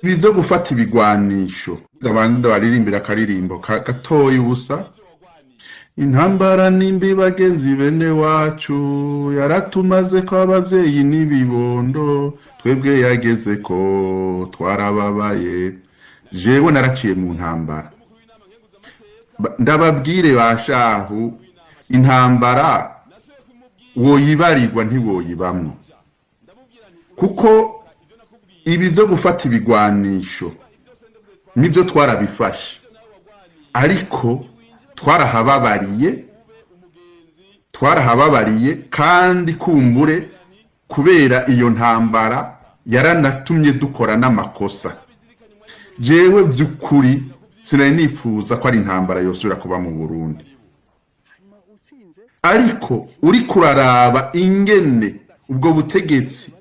Ibi byo gufata ibigwanisho abandi baririmbira akaririmbo gatoya ubusa. Intambara nimbi bagenzi bene wacu yaratumaze ko abavyeyi n'ibibondo twebwe yageze ko twarababaye. Jewe naraciye mu ntambara, ndababwire bashahu intambara woyibarirwa ntiwoyibamwo, kuko ibi byo gufata ibigwanisho nibyo twarabifashe, ariko twarahababariye kandi kumbure kubera iyo ntambara yaranatumye dukora n'amakosa. Jewe by'ukuri sinari nifuza ko ari intambara yosubira kuba mu Burundi, ariko uri kuraraba ingene ubwo butegetsi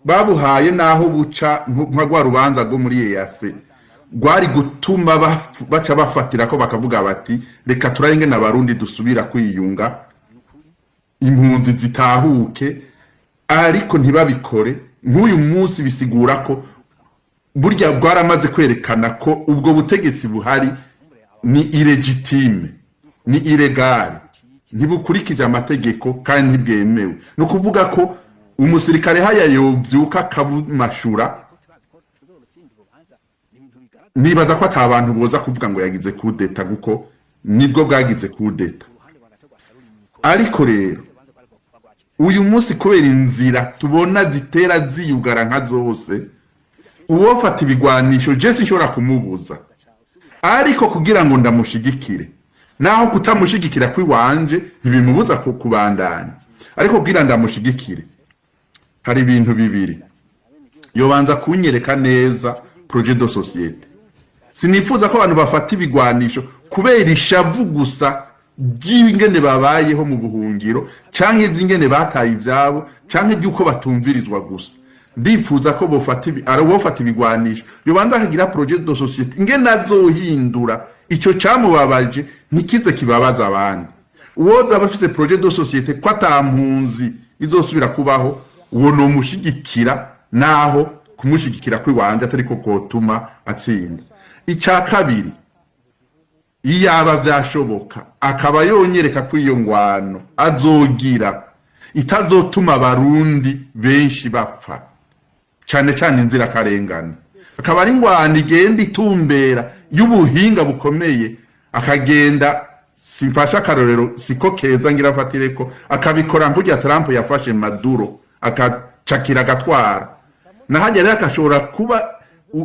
babuhaye naho buca nka gwa rubanza rwo muri EAC gwari gutuma baca bafatira ko bakavuga bati reka turaye na Barundi dusubira kwiyunga impunzi zitahuke, ariko ntibabikore. Nk'uyu munsi bisigura ko burya bwaramaze kwerekana ko ubwo butegetsi buhari ni illegitime, ni illegale, ntibukurikije amategeko kandi ntibwemewe. No kuvuga ko umusirikare haya yobyuka kabumashura, nibaza ko atabantu boza kuvuga ngo yagize kudeta, kuko nibwo bwagize kudeta. Ariko rero uyu munsi kubera inzira tubona zitera ziyugara nka zose, uwofata ibigwanisho je sinshobora kumubuza, ariko kugira ngo ndamushigikire, naho kutamushigikira kwiwanje ntibimubuza kubandanya, ariko kugira ndamushigikire hari ibintu bibiri yobanza kunyereka neza projet de société. Sinifuza ko abantu bafata ibigwanisho kubera ishavu gusa by'ingene babayeho mu buhungiro, canke by'ingene bataye ivyabo, canke by'uko batumvirizwa gusa. Ndifuza ko bofata ibigwanisho yobanza kagira projet de société ingene azohindura ico camubabaje ntikize kibabaza abandi. Uwoza bafise projet de société ko atampunzi izosubira kubaho, uwo no mushigikira, naho kumushigikira kwiwanje atariko kotuma atsinda. Icya kabiri, iyaba byashoboka akaba yonyereka ko iyo ngwano azogira itazotuma Abarundi benshi bapfa, cyane cyane inzira karengana, akaba ari ngwano igenda itumbera y'ubuhinga bukomeye, akagenda simfasha karorero siko keza ngira afatireko, akabikora nk'ujya Trump yafashe Maduro akacakira agatwara, nahajya rero akashobora kuba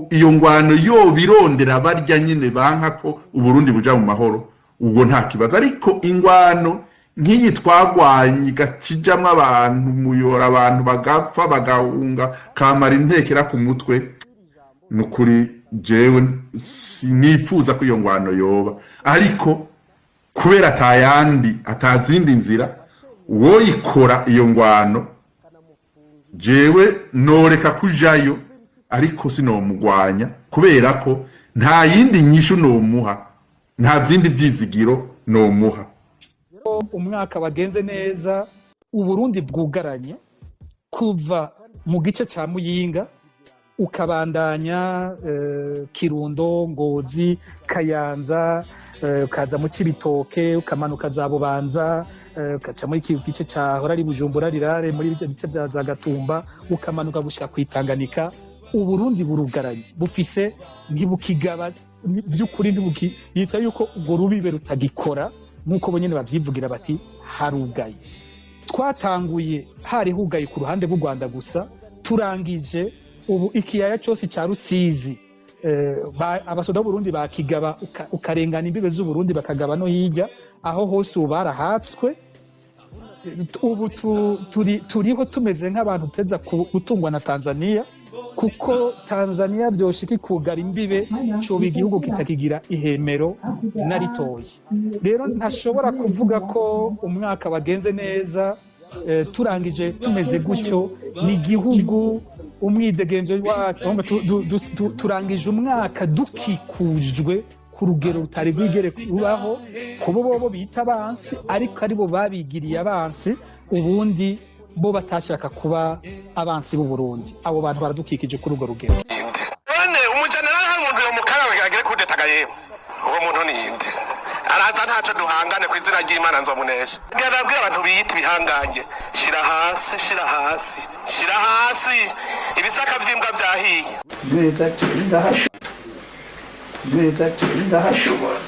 iyo ngwano yo birondera barya nyine banka ko Uburundi buja mu mahoro, ubwo nta kibazo. Ariko ingwano nk'iyi twagwanye gacijamwe abantu muyora, abantu bagapfa bagahunga kamara intekera ku mutwe, nukuri jewe sinifuza ko iyo ngwano yoba. Ariko kubera atayandi atazindi nzira woyikora iyo ngwano, jewe noreka kujayo, ariko sinomugwanya kubera ko nta yindi nyishu nomuha, nta byindi byizigiro nomuha. Umwaka bagenze neza, Uburundi bwugaranye kuva mu gice ca Muyinga ukabandanya Kirundo, Ngozi, Kayanza, ukaza mu Cibitoke, ukamanuka za Bubanza, ukaca muri gice ca Horari Bujumbura Rirare, muri bice bya za Gatumba, ukamanuka gushika kwitanganika. Uburundi burugaranye, bufise ntibukigaba by'ukuri, yitwa yuko ubwo rubibe rutagikora nkuko bonyene bavyivugira bati harugaye. Twatanguye hari hugaye ku ruhande rw'u Rwanda gusa, turangije ubu ikiyaya cyose ca Rusizi abasoda b'Uburundi bakigaba, ukarengana imbibe z'Uburundi bakagaba no hirya, aho hose ubarahatswe. Ubu turiho tumeze nk'abantu teza gutungwa na Tanzania, kuko Tanzania byoshika ikugara imbibe cyo igihugu kitakigira ihemero na ritoyi. Rero ntashobora kuvuga ko umwaka bagenze neza, turangije tumeze gutyo. Ni igihugu umwidegenzo wacu, turangije umwaka dukikujwe ku rugero rutari rwigere kubaho, kubo bobo bita abansi, ariko aribo babigiriye abansi. Ubundi bo batashaka kuba abansi b'u Burundi abo bantu baradukikije kuri urwo rugero none umujanera nk'umuntu yo mukara agire kudetaga yewe uwo muntu ni inde araza ntaco duhangane kw'izina ry'Imana nzomunesha ngarabwira abantu biyita ibihanganye shira hasi ibisaka vy'imbwa vyahiye neza ndahashobora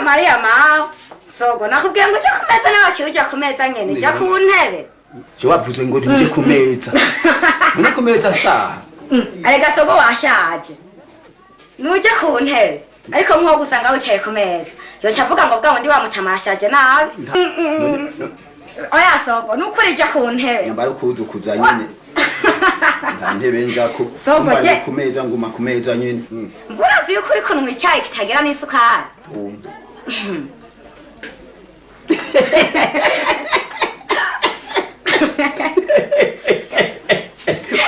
Maria ma sogo nakubwiye ngo uje kumeza nawe uje kumeza nyene uje ku ntebe cyo wavuze ngo nje kumeza none kumeza saa arega sogo washaje nuje ku ntebe ariko mwo gusanga wicaye ku meza yoca avuga ngo bwa wundi wamutamashaje nabi oya sogo nukuri uje ku ntebe nyambara ukuza kuza nyene ntebe njako sogo je ku meza nguma ku meza nyene mburazi yuko uri kunwa icyayi kitagira n'isukari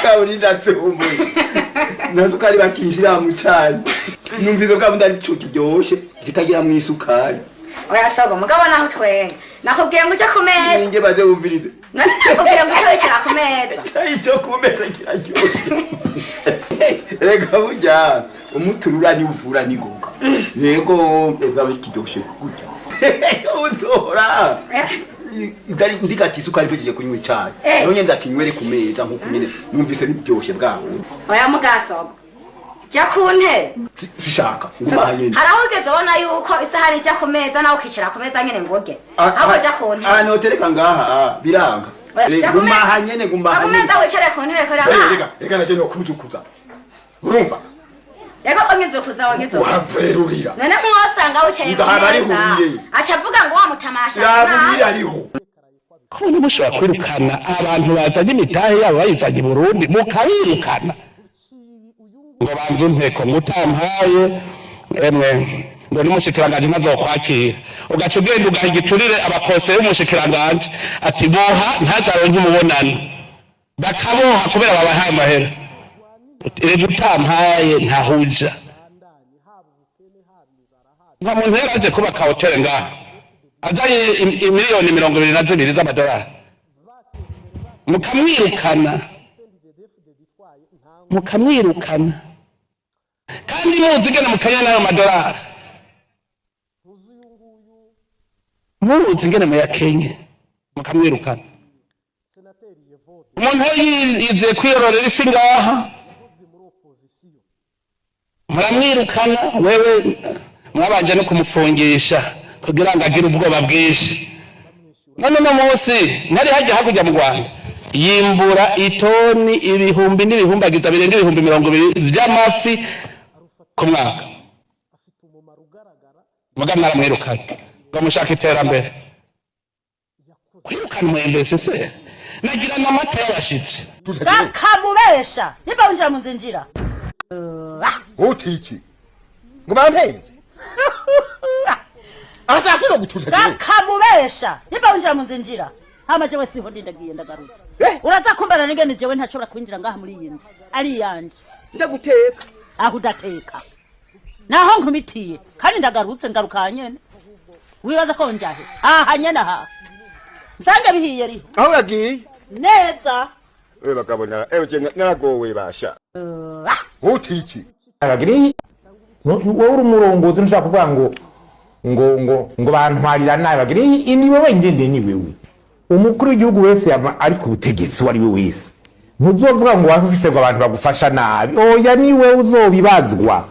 kaburi ndatumwe nasukari bakishira mu cyane numvizo ko ndari cyo kiryoshe kitagira mu isukari oya sogo mugabo naho twenga nakubwiye ngo uje ku meza ninge baze umvirize nakubwiye ngo uje wicara ku meza cyo ku meza kiraryoshye rega burya umuturura ni uvura ni goga yego rega bikiryoshe gutya uzora idari ndikati isukari pejeje kunywa icyayi none ndakinywere ku meza nkuko nyene numvise biryoshe bwaho oya mugasogo ja ku ntebe sishaka nguma nyene harahugeze ubona yuko isahani ija ku meza nawe ukishira ku meza nyene ngoge aho ja ku ntebe notereka ngaha biranga nguma nyene nguma nyene meza wicare ku ntebe ko rega naje no kuzukuza urumva yego ko ngizokuza wangizo uhaverurira none mwosanga wicaye ku meza acavuga ngo wamutamasha yabwira ariho kubona mushobora kwirukana abantu bazanye imitahe yabo bayizanye i Burundi mukabirukana ngo banze inteko mutampaye emwe ngo n'umushikiranganje ntazokwakira ugaca ugenda ugaha igiturire abakonseye b'umushikiranganje ati boha ntazaronke umubonano bakaboha kubera babahaye amahera rero utampaye ntahuja nka muntu yaraje kubaka hoteli ngaha azaye miliyoni 22 z'amadolari mukamwirukana kandi muzigana mukanya nayo madolari muzigana mu yakenye mukamwirukana umuntu yizeye kwiyororera ifi ngaha muramwirukana wewe mwabanje no kumufungisha kugira ngo agire ubwoba bwinshi none no munsi nari hajya hakujya mu Rwanda yimbura itoni ibihumbi n'ibihumbagiza birenga ibihumbi 200 by'amafi ku mwaka muga mwaramwirukana ngo mushaka iterambere kwirukana mwembese se nagira n'amata y'abashitsi bakamubesha niba winjira mu nzinjira utiki ngo bampenze asasi no gutuza bakamubesha niba winjira mu nzinjira hama jewe siho ndagiye ndagarutse uraza kumbana n'ingene jewe ntashobora kwinjira ngaha muri iyi nzu ari yanje nja guteka aho udateka naho nkumitiye kandi ndagarutse ngaruka nyene wibaza ko njahe aha nyene aha nsanga bihiye riho aho yagiye neza bakabona naragowe basha utiki abagiri wowe uri umurongozi nshaka kuvuga ngo bantwarira nabi bagiri ni wowe ngende ni wewe umukuru w'igihugu wese ari ku butegetsi wari we wese ntuzovuga ngo wafise ngo abantu bagufasha nabi oya ni wewe uzobibazwa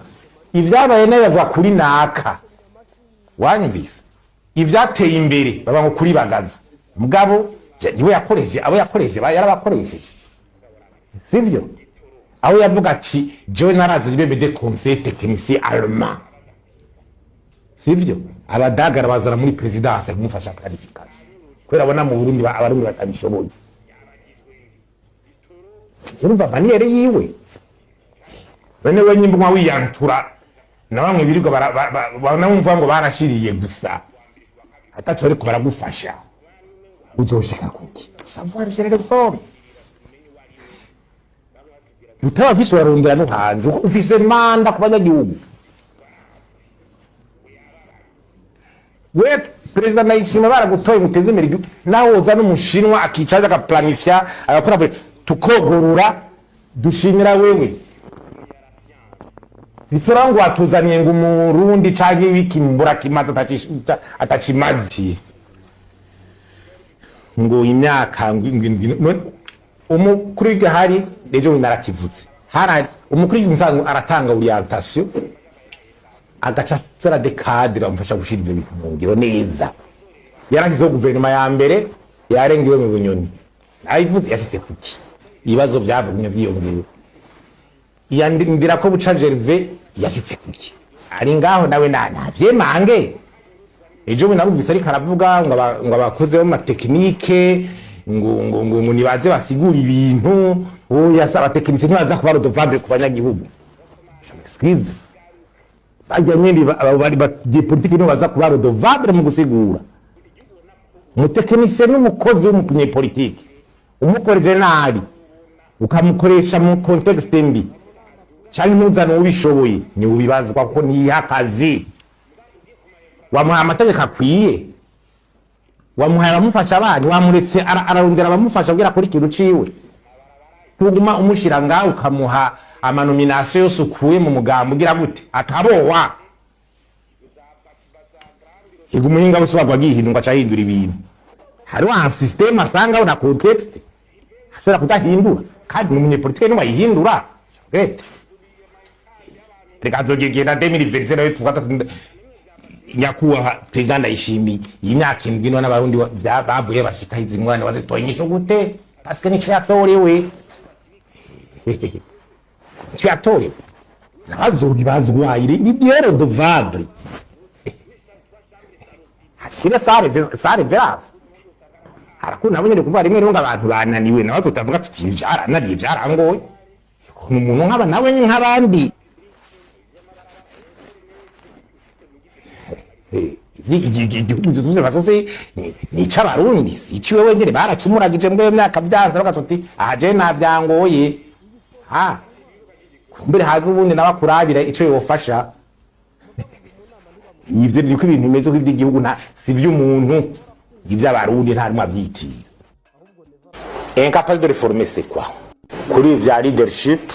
ivyabaye nabazwa kuri naka wanyumvise ivyateye imbere baba ngo kuri bagaza mugabo niwe yakoreje abo yakoreje yarabakoresheje sivyo aho yavuga ati jewe narazi libebe de conseil technicien allemand sivyo abadagara bazara muri presidence kumufasha planification kwera bona mu Burundi abarundi batabishoboye urumva baniyere yiwe bene we nyimba wiyantura na bamwe birirwa banamumva ngo barashiriye gusa ataco ariko baragufasha uzoshika kuki savoir gérer les formes utabafise warondera no hanze ufise manda ku banyagihugu. We President Ndayishimiye baragutoye muteze imbere igihugu nawe woza n'umushinwa akicaza agaplanifya agakora tukogorura dushimira wewe Ifurangu watuzaniye ngo umurundi canke wiki mbura kimaza atachimazi ngo imyaka umukuru w'igahari ejo narakivuze hara umukuru w'umusango aratanga orientation agaca tsara de cadre amfasha gushira ibyo bintu mu ngiro neza yaragize guverinoma ya mbere yarengiwe mu bunyoni ayivuze yashitse kuki ibibazo byabumye byiyongera yandindira ko buca Gervais yashitse kuki ari ngaho nawe navyemange ejo binarumvise ariko aravuga ngo abakoze bo matekinike ngo nibaze basigura ibintu oya saba tekinike ntibaza kuba rodovable ku banyagihugu excuse bajya nyindi bari politiki no baza kuba rodovable mu gusigura umutekinike n'umukozi w'umunyepolitiki umukoreje nabi ukamukoresha mu context mbi cyangwa ntuzana ubishoboye ni ubibazwa ko ntiyakazi wamuha amategeko akwiye wamuha abamufasha abandi wamuretse ararondera abamufasha kugira kuri kintu ciwe kuguma umushira ngaho ukamuha amanomination yose ukuye mu mugambo ugira gute akabowa igumuhinga bose bagwagihindwa cyahindura ibintu hari wa system asanga una context ashobora kudahindura kandi umunyepolitike ni wayihindura great reka zogegenda 2027 nawe tufata nyakuwa President Ndayishimiye imyaka indwi none abarundi bavuye bashika izi ngwane bazitoye inyisho gute parce que nico yatorewe cyo yatorewe nazogi bazwayire ibiero de vabre kira sare veras arakuna abonye kuva rimwe ngo abantu bananiwe nawe tutavuga tuti byarananiye byarangoye umuntu nk'aba nawe nk'abandi igihugu tuvuze basose ni c'abarundi iciwe wengere barakimuragije mbwe myaka byanze bakatuti aje nabyangoye kumbere haza ubundi nabakurabira ico yofasha ivyo niko ibintu bimeze ko iby'igihugu nta si by'umuntu iby'abarundi nta rimwe abyitira incapable de réformer c'est quoi kuri vya leadership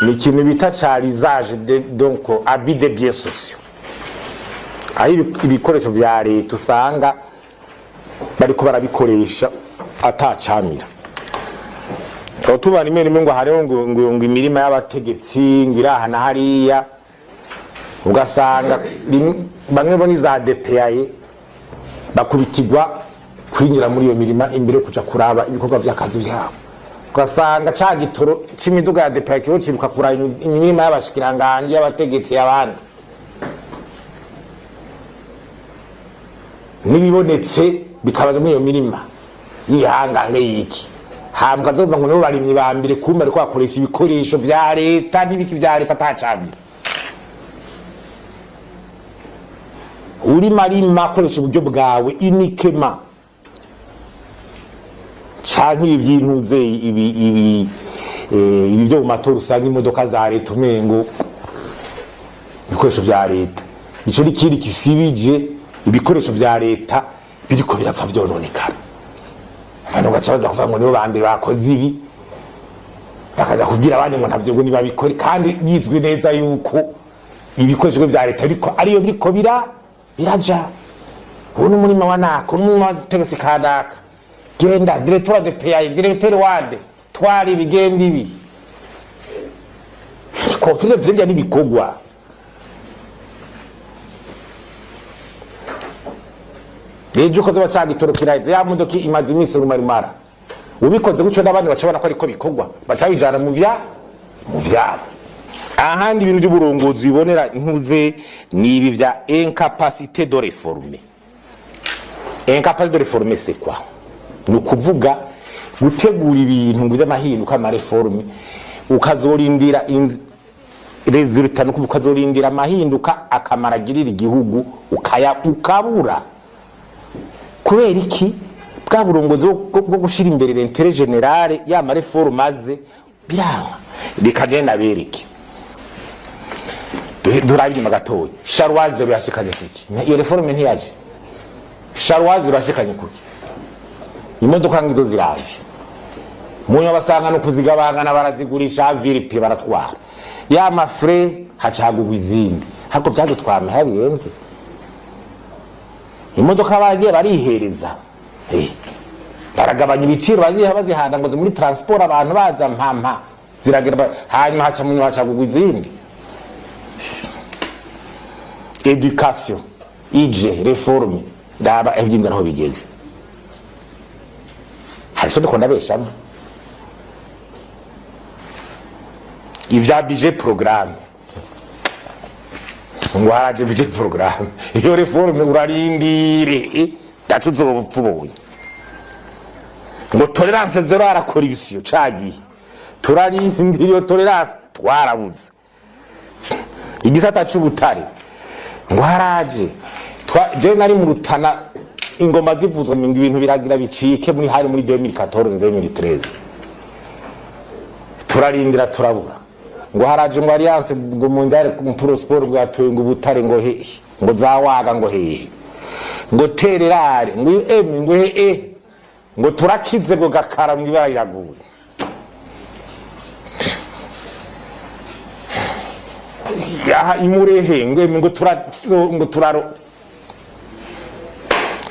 ni ikintu bita charisage donc abus de biens sociaux aho ibikoresho vya leta usanga bariko barabikoresha atacamira ko tubana imwe ngo hariho ngo imirima y'abategetsi ngira na hariya ugasanga bamwe bo ni za DPAE bakubitirwa kwinjira muri iyo mirima imbere kuja kuraba ibikorwa by'akazi byabo ugasanga ca gitoro c'imiduga ya DPAE cyo ciruka kura imirima y'abashikiranganje y'abategetsi y'abandi nibibonetse bikabaza muri iyo mirima yihangange yiki hambwa zova ngo no barimye bambire kumba ariko akoresha ibikoresho vya leta n'ibiki vya leta atacamira uri marima akoresha uburyo bwawe unikema canke ivyintuze ibi byo mu matora usanga imodoka za leta umengo ibikoresho vya leta ico ni kiri kisibije ibikoresho vya leta biriko birapfa vyononekana abantu gacabaza kuvuga ngo nibo bandi bakoze ibi bakaza kubwira abandi ngo ntavyo ngo nibabikore kandi yizwe neza yuko ibikoresho vya leta ariko ariyo biriko biraja ubu n'umurima wa nako n'umurima wategetse kadaka genda directeur de PAI directeur wade twari bigenda ibi conflit de bien ibikogwa ejo ko zoba cagitorokiraze ya modoka imaze iminsi rumarimara ubikoze gucyo n'abandi bacabana ko ariko bikogwa bacabijana mu vyabo ahandi ibintu by'uburongozi bibonera intuze nibi vya incapacité de réformer. Incapacité de réformer c'est quoi? Ni kuvuga gutegura ibintu by'amahinduka ama reforme ukazorindira resultat no kuvuga ukazorindira amahinduka akamaragirira igihugu ukabura kubera iki bwa burongozi bwo gushira imbere l'intérêt général ya mareforme maze biranga rikaje nabereke durabi magatoyi Charwaze yashikanye kuki iyo reforme ntiyaje Charwaze yashikanye kuki imodoka ngizo ziraje munyo basanga no kuzigabangana barazigurisha viripi baratwara ya mafre hacagugwa izindi hako byadutwame habirenze imodoka bagiye barihereza baragabanya ibiciro bagiye bazihanda ngo muri transport abantu baza mpampa ziragira hanyuma haca munyo hacagugwa izindi education ije reforme ndaba ebyinga naho bigeze hariko ndikunda beshamo ivya budget programme ngo haraje budget programme iyo reforme urarindire datuzobupfubonye ngo tolerance zero arakora ibisiyo cagi turarindire iyo tolerance twarabuze igisata c'ubutare ngo haraje je nari mu Rutana ingoma zivuzwa ngo ibintu biragira bicike muri hari muri 2014 2013 turarindira turabura ngo haraje ngo alliance ngo mundare ku sport ngo yatoye ngo ubutare ngo he ngo zawaga ngo he ngo tererare ngo ngo he ngo turakize ngo gakara mu ibara riraguye ya imurehe ngo turaro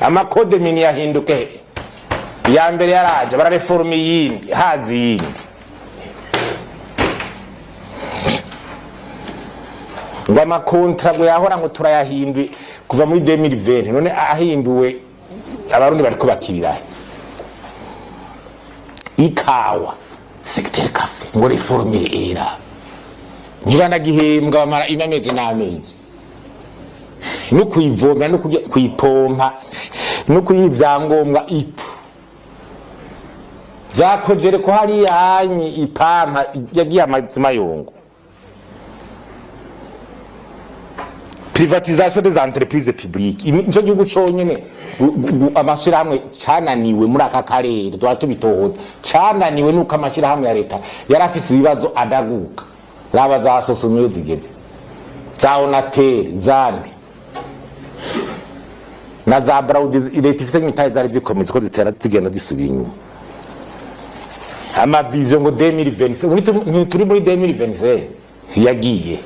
amakode mini yahinduke ya mbere yaraje bara reforme yindi hazi yindi ngo amakontra ngo yahora ngo turayahindwe kuva muri 2020 none ahinduwe abarundi bariko bakirira ikawa secteur cafe ngo reforme era njibana gihembwa bamara imamezi n'amezi no kuyivomera no kuyipompa no kuyivyangombwa itu zakojere ko hari yanyi ipampa yagiye amazima yongo privatisation des entreprises publiques injo gihugu conyene amashirahamwe cananiwe muri aka karere tubitohoza cananiwe nuko amashirahamwe ya leta yarafise ibibazo adaguka laba za sosomyo zigeze za onateri zandi na za braudi leta ifise nk'itaye zari zikomeza ko zitera zigenda zisubiye inyuma ama vision ngo 2026 turi muri 2026 yagiye